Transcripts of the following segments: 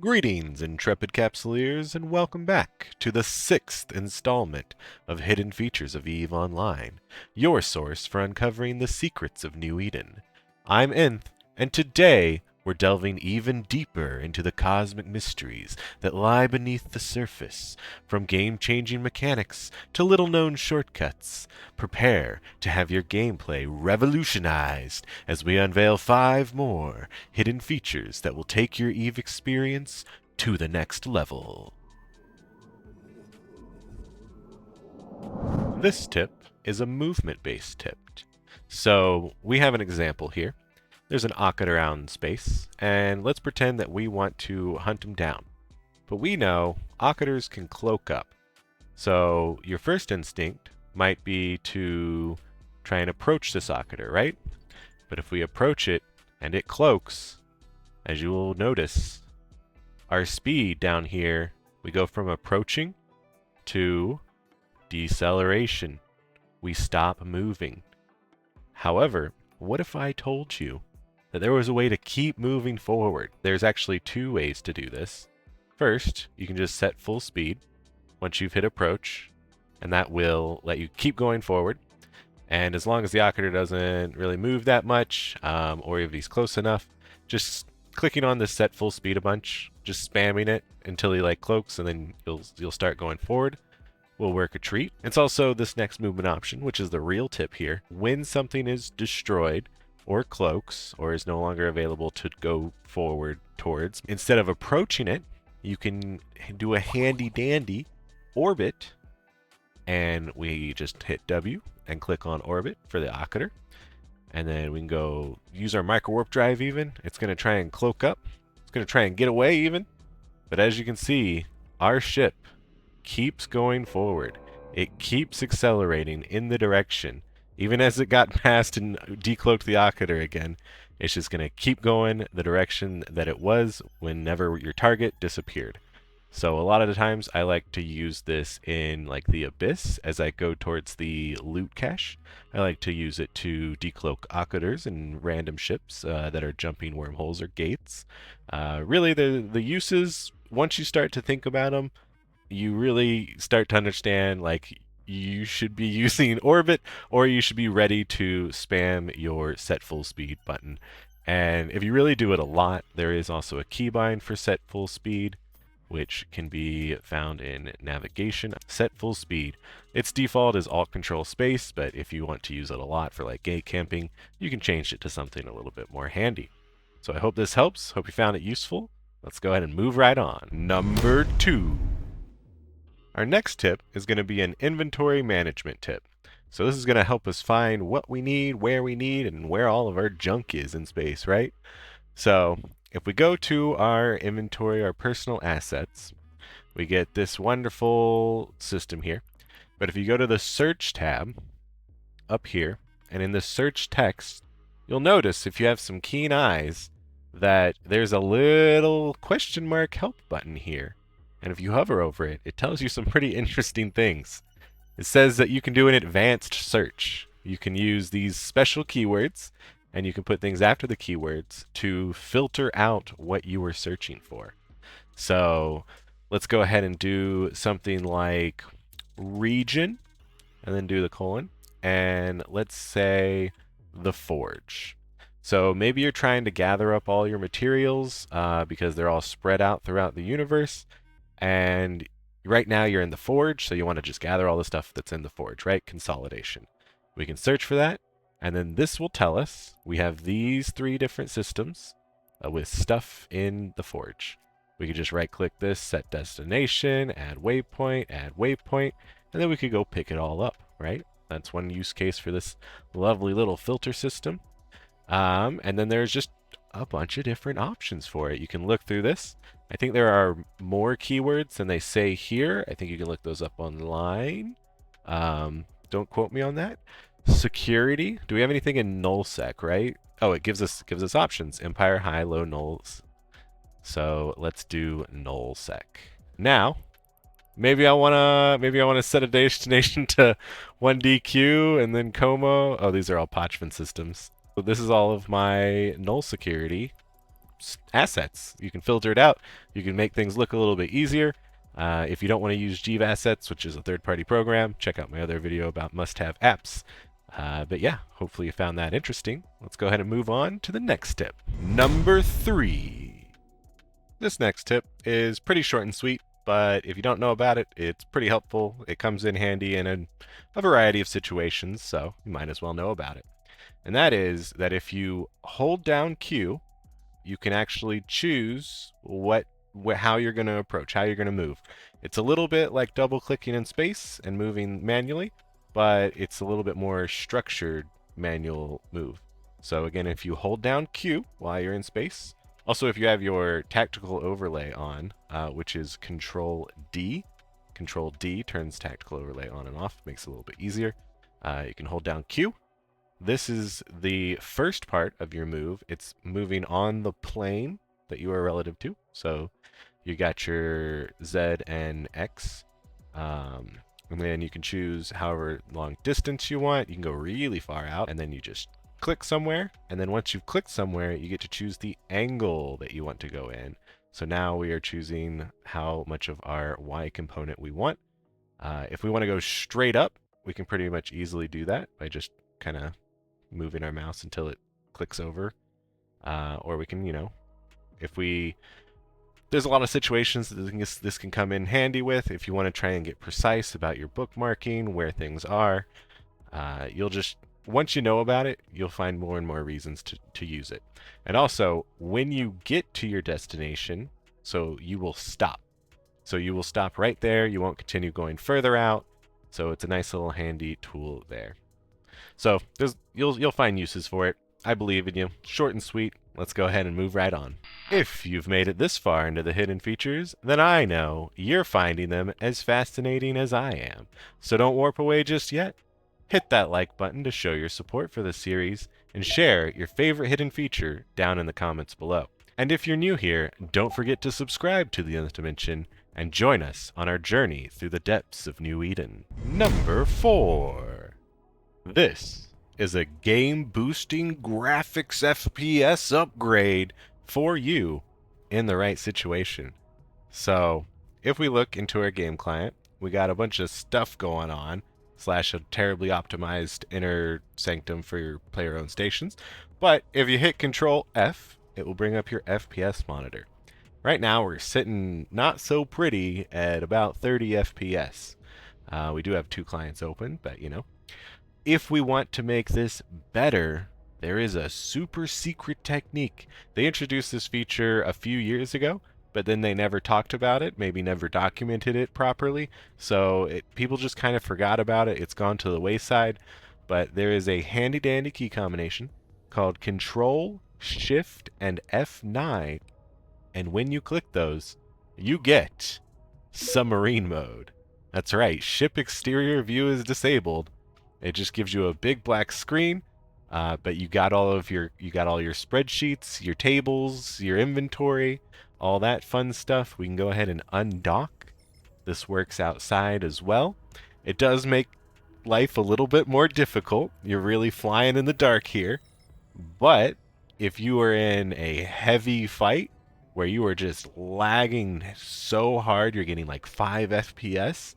Greetings, intrepid capsuleers, and welcome back to the 6th installment of Hidden Features of EVE Online, your source for uncovering the secrets of New Eden. I'm Nth, and today we're delving even deeper into the cosmic mysteries that lie beneath the surface, from game-changing mechanics to little-known shortcuts. Prepare to have your gameplay revolutionized as we unveil 5 more hidden features that will take your EVE experience to the next level. This tip is a movement-based tip. So we have an example here. There's an Occult around space, and let's pretend that we want to hunt him down. But we know Occuters can cloak up. So your first instinct might be to try and approach this Occuter, right? But if we approach it and it cloaks, as you will notice, our speed down here, we go from approaching to deceleration. We stop moving. However, what if I told you that there was a way to keep moving forward? There's actually 2 ways to do this. First, you can just set full speed once you've hit approach, and that will let you keep going forward. And as long as the Occuter doesn't really move that much, or if he's close enough, just clicking on this set full speed a bunch, just spamming it until he cloaks, and then you'll start going forward, will work a treat. It's also this next movement option, which is the real tip here. When something is destroyed or cloaks or is no longer available to go forward towards, instead of approaching it, you can do a handy dandy orbit, and we just hit W and click on orbit for the Occuter, and then we can go use our micro warp drive even. It's going to try and cloak up. It's going to try and get away even. But as you can see, our ship keeps going forward. It keeps accelerating in the direction. Even as it got past and decloaked the Occuter again, it's just going to keep going the direction that it was whenever your target disappeared. So a lot of the times I like to use this in the Abyss as I go towards the loot cache. I like to use it to decloak Occuters and random ships that are jumping wormholes or gates. Really, the uses, once you start to think about them, you really start to understand you should be using orbit, or you should be ready to spam your set full speed button. And if you really do it a lot, there is also a keybind for set full speed, which can be found in navigation. Set full speed. Its default is alt control space, but if you want to use it a lot for gate camping, you can change it to something a little bit more handy. So I hope this helps. Hope you found it useful. Let's go ahead and move right on. Number 2. Our next tip is going to be an inventory management tip. So this is going to help us find what we need, and where all of our junk is in space, right? So if we go to our inventory, our personal assets, we get this wonderful system here. But if you go to the search tab up here, and in the search text, you'll notice, if you have some keen eyes, that there's a little question mark help button here. And if you hover over it, it tells you some pretty interesting things. It says that you can do an advanced search. You can use these special keywords, and you can put things after the keywords to filter out what you were searching for. So let's go ahead and do something like region, and then do the colon, and let's say the forge. So maybe you're trying to gather up all your materials because they're all spread out throughout the universe, and right now you're in the forge, so you want to just gather all the stuff that's in the forge, right? Consolidation. We can search for that, and then this will tell us we have these 3 different systems with stuff in the forge. We could just right click this, set destination, add waypoint, and then we could go pick it all up, right? That's one use case for this lovely little filter system. And then there's just a bunch of different options for it. You can look through this. I think there are more keywords than they say here. I think you can look those up online. Don't quote me on that. Security. Do we have anything in nullsec, right? Oh, it gives us options. Empire, high, low, nulls. So let's do nullsec. Now, maybe I wanna set a destination to 1DQ and then Como. Oh, these are all Pachman systems. So this is all of my null security. assets. You can filter it out. You can make things look a little bit easier. If you don't want to use Jiva Assets, which is a third-party program, check out my other video about must-have apps. But yeah, hopefully you found that interesting. Let's go ahead and move on to the next tip. Number 3. This next tip is pretty short and sweet, but if you don't know about it, it's pretty helpful. It comes in handy in a variety of situations, so you might as well know about it. And that is that if you hold down Q, you can actually choose how you're going to approach, how you're going to move. It's a little bit like double-clicking in space and moving manually, but it's a little bit more structured manual move. So again, if you hold down Q while you're in space, also if you have your tactical overlay on, which is Control D turns tactical overlay on and off, makes it a little bit easier. You can hold down Q. This is the first part of your move. It's moving on the plane that you are relative to. So you got your Z and X. And then you can choose however long distance you want. You can go really far out, and then you just click somewhere. And then once you've clicked somewhere, you get to choose the angle that you want to go in. So now we are choosing how much of our Y component we want. If we want to go straight up, we can pretty much easily do that by just kind of moving our mouse until it clicks over. Or we can, there's a lot of situations that this can come in handy with. If you want to try and get precise about your bookmarking, where things are, once you know about it, you'll find more and more reasons to use it. And also, when you get to your destination, so you will stop. So you will stop right there. You won't continue going further out. So it's a nice little handy tool there. So you'll find uses for it. I believe in you. Short and sweet. Let's go ahead and move right on. If you've made it this far into the hidden features, then I know you're finding them as fascinating as I am. So don't warp away just yet. Hit that like button to show your support for the series, and share your favorite hidden feature down in the comments below. And if you're new here, don't forget to subscribe to the Nth Dimension and join us on our journey through the depths of New Eden. Number 4. This is a game-boosting graphics FPS upgrade for you in the right situation. So, if we look into our game client, we got a bunch of stuff going on, / a terribly optimized inner sanctum for your player-owned stations. But if you hit Control F, it will bring up your FPS monitor. Right now, we're sitting not so pretty at about 30 FPS. We do have 2 clients open, but if we want to make this better, there is a super secret technique. They introduced this feature a few years ago, but then they never talked about it, maybe never documented it properly. So people just kind of forgot about it. It's gone to the wayside. But there is a handy-dandy key combination called Control, Shift, and F9. And when you click those, you get submarine mode. That's right, ship exterior view is disabled. It just gives you a big black screen, but you got all your spreadsheets, your tables, your inventory, all that fun stuff. We can go ahead and undock. This works outside as well. It does make life a little bit more difficult. You're really flying in the dark here. But if you are in a heavy fight where you are just lagging so hard, you're getting like 5 FPS,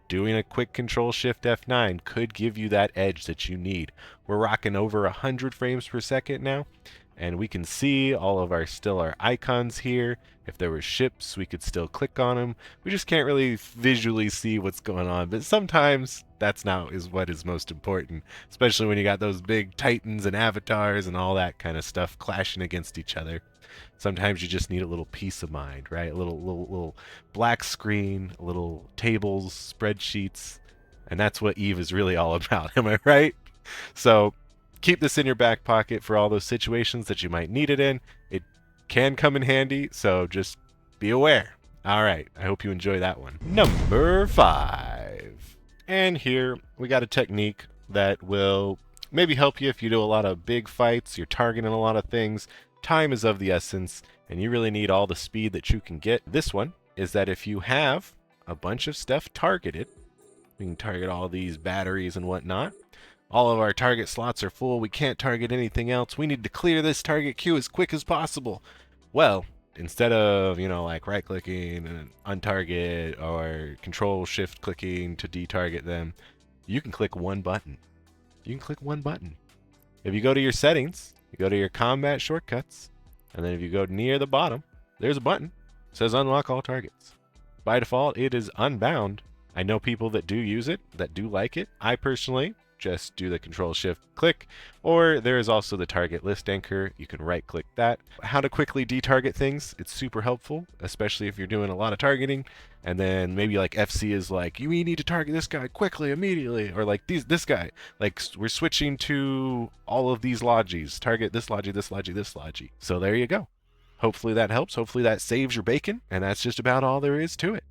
doing a quick Control Shift F9 could give you that edge that you need. We're rocking over 100 frames per second now, and we can see all of our icons here. If there were ships, we could still click on them. We just can't really visually see what's going on, but sometimes that's what is most important, especially when you got those big titans and avatars and all that kind of stuff clashing against each other. Sometimes you just need a little peace of mind, right? A little black screen, a little tables, spreadsheets, and that's what Eve is really all about. Am I right? So keep this in your back pocket for all those situations that you might need it in. It can come in handy, so just be aware. All right, I hope you enjoy that one. Number 5. And here we got a technique that will maybe help you if you do a lot of big fights, you're targeting a lot of things. Time is of the essence, and you really need all the speed that you can get. This one is that if you have a bunch of stuff targeted, we can target all these batteries and whatnot. All of our target slots are full. We can't target anything else. We need to clear this target queue as quick as possible. Well, instead of, like right clicking and untarget or control shift clicking to detarget them, you can click one button. You can click one button. If you go to your settings, you go to your combat shortcuts, and then if you go near the bottom, there's a button. It says unlock all targets. By default, it is unbound. I know people that do use it, that do like it. I personally just do the control shift click, or there is also the target list anchor. You can right click that. How to quickly detarget things, it's super helpful, especially if you're doing a lot of targeting, and then maybe like FC is like, you need to target this guy quickly, immediately, or like this guy, like we're switching to all of these logis, target this logi, this logi, this logi. So there you go. Hopefully that helps. Hopefully that saves your bacon, and that's just about all there is to it.